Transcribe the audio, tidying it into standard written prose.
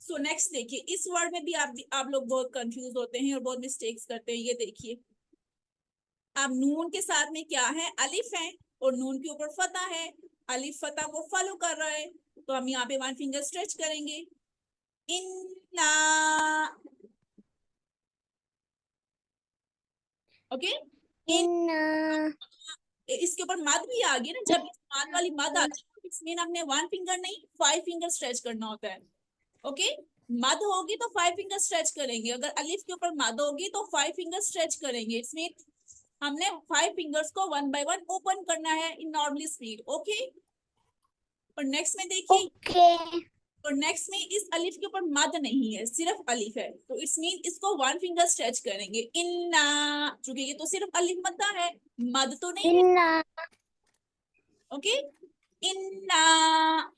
So next देखिए, इस word में भी आप लोग बहुत कंफ्यूज होते हैं और बहुत मिस्टेक्स करते हैं। ये देखिए, अब नून के साथ में क्या है, अलिफ है, और नून के ऊपर फता है। अलिफ फता को फॉलो कर रहा है, तो हम यहाँ पे वन फिंगर स्ट्रेच करेंगे। इन्ना। ओके। इन। इसके ऊपर मद भी आ गई ना, जब इस मान वाली मद आती है इट्स मीन हमने वन फिंगर नहीं 5 फिंगर स्ट्रेच करना होता है। ओके। मद होगी तो 5 फिंगर स्ट्रेच करेंगे, अगर अलिफ के ऊपर मद होगी तो 5 फिंगर स्ट्रेच करेंगे। इट्स मीन हमने 5 फिंगर्स को वन बाय वन ओपन करना है इन नॉर्मली स्पीड। ओके। और नेक्स्ट में देखिए, और नेक्स्ट में इस अलिफ के ऊपर मद नहीं है, सिर्फ अलिफ है, तो इट्स मीन इसको वन फिंगर स्ट्रेच करेंगे, इन्ना। क्योंकि ये तो सिर्फ अलिफ मद्दा है, मद तो नहीं है। ओके। इन्ना।